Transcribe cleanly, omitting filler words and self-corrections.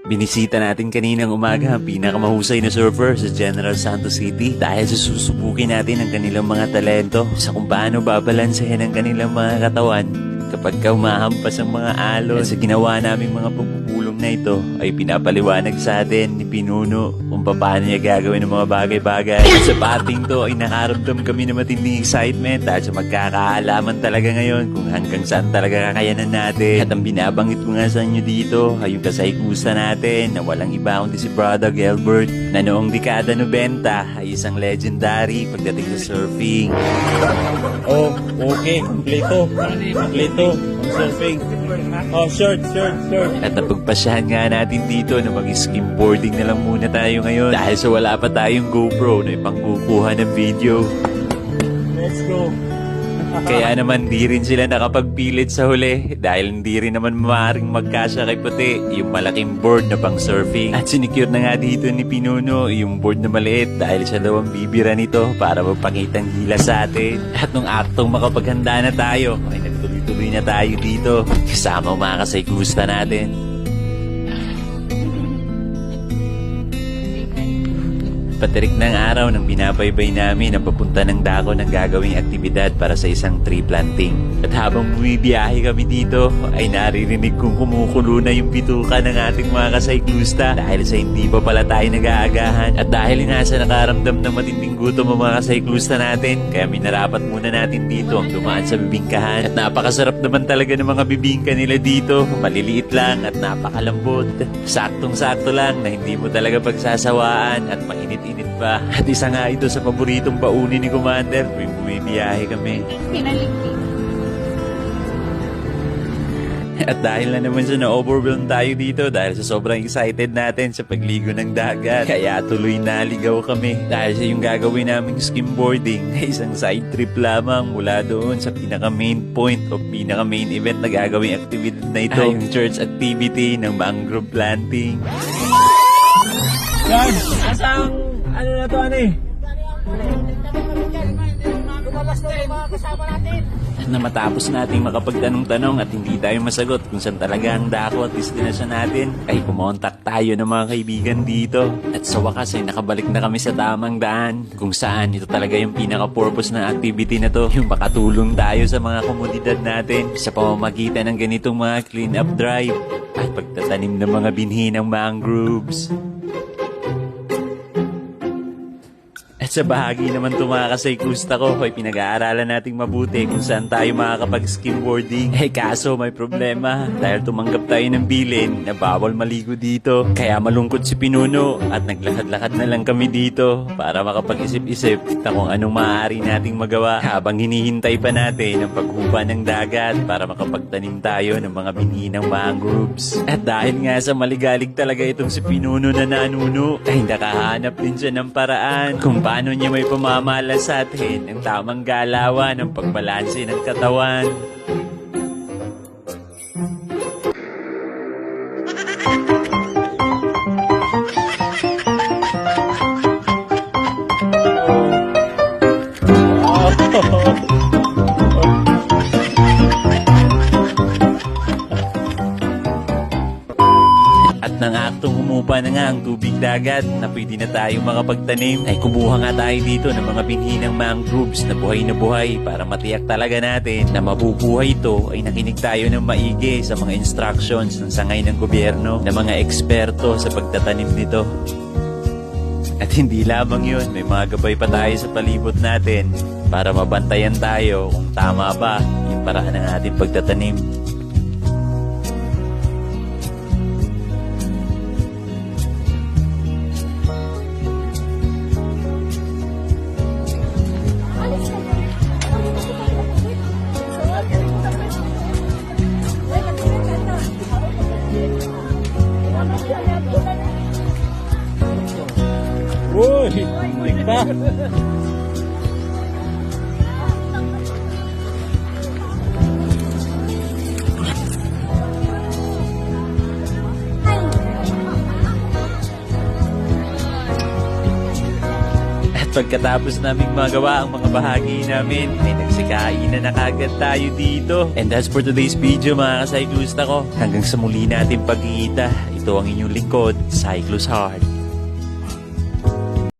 Binisita natin kaninang umaga ang pinakamahusay na surfer sa General Santos City dahil sa susubukin natin ang kanilang mga talento sa kung paano babalansehin ang kanilang mga katawan kapag umahampas ang mga alon. At sa ginawa naming mga pagpupulong na ito ay pinapaliwanag sa atin ni Pinuno kung paano niya gagawin ang mga bagay-bagay. At sa parting to ay nakaramdam kami ng matinding excitement dahil sa magkakaalaman talaga ngayon kung hanggang saan talaga kakayanan natin. At ang binabanggit ko nga sa inyo dito ay yung kasaykusa natin na walang iba kundi si Brother Gilbert na noong dekada 90 ay isang legendary pagdating sa surfing. Oh, okay. Kompleto. Kompleto. Ang surfing. Oh, short. At napagpasyahan nga natin dito na mag-skimboarding na lang muna tayo ngayon dahil sa wala pa tayong GoPro na ipangkukuha ng video. Let's go. Kaya naman di rin sila nakapagpilit sa huli dahil hindi rin naman maaaring magkasya kay Puti yung malaking board na pang surfing. At sinicure na nga dito ni Pinuno yung board na maliit dahil siya daw ang bibira nito para magpakitang hila sa atin. At nung aktong makapaghanda na tayo ay nagtuloy-tuloy na tayo dito kasama ang mga kasaykusta natin. Patirik ng araw nang binabaybay namin ang papunta ng dako ng gagawing aktibidad para sa isang tree planting. At habang bumibiyahe kami dito, ay naririnig kong kumukulo na yung bituka ng ating mga kasaykusta dahil sa hindi pa pala tayo nag-aagahan. At dahil nasa nakaramdam ng matinding gutom ang mga kasaykusta natin, kaya minarapat muna natin dito ang dumaan sa bibingkahan. At napakasarap naman talaga ng mga bibingka nila dito. Maliliit lang at napakalambot. Saktong-sakto lang na hindi mo talaga pagsasawaan at mainit-init pa. At isa nga ito sa paboritong baunin ni Commander tuwing bumibiyahe kami. Pinaligpit. At dahil na naman sa na-overwhelm tayo dito dahil sa sobrang excited natin sa pagligo ng dagat, kaya tuloy naligaw kami dahil sa yung gagawin naming skimboarding na isang side trip lamang mula doon sa pinaka-main point o pinaka-main event na gagawing activity na ito, ay yung church activity ng mangrove planting. Guys, asang ano na to, ano eh? Lumabas na yung mga kasama natin. Na matapos nating makapagtanong-tanong at hindi tayo masagot kung saan talaga ang dako at destinasyon natin, ay kumontak tayo ng mga kaibigan dito. At sa wakas ay nakabalik na kami sa tamang daan kung saan ito talaga yung pinaka-purpose ng activity na to, yung makatulong tayo sa mga komunidad natin sa pamamagitan ng ganitong mga clean-up drive at pagtatanim ng mga binhi ng mangroves. At sa bahagi naman tumakasay kusta ko ay pinag-aaralan nating mabuti kung saan tayo makakapag-skimboarding. Kaso may problema dahil tumanggap tayo ng bilin na bawal maligo dito. Kaya malungkot si Pinuno at naglakad-lakad na lang kami dito para makapag-isip-isip na kung anong maaari nating magawa habang hinihintay pa natin ang paghupa ng dagat para makapagtanim tayo ng mga binhi ng mangroves. At dahil nga sa maligalig talaga itong si Pinuno na nanuno, ay nakahanap din siya ng paraan kung paano niya may pamamala sa atin ang tamang galawan ng pagbalanse ng katawan. At nang aktong humupa na nga ang tubig dagat na pwede na tayong makapagtanim, ay kumuha nga tayo dito ng mga binhi ng mangroves na buhay para matiyak talaga natin na mabubuhay ito. Ay nakinig tayo ng maigi sa mga instructions ng sangay ng gobyerno na mga eksperto sa pagtatanim nito. At hindi lamang yun, may mga gabay pa tayo sa palibot natin para mabantayan tayo kung tama ba yung paraan ng ating pagtatanim. Uy, tig pa. Pagkatapos naming magawa ang mga bahagi namin, ay nagsikain na kagad tayo dito. And that's for today's video mga kasaygusta ko. Hanggang sa muli natin pagkikita, Ito ang inyong lingkod, Cyclos Heart.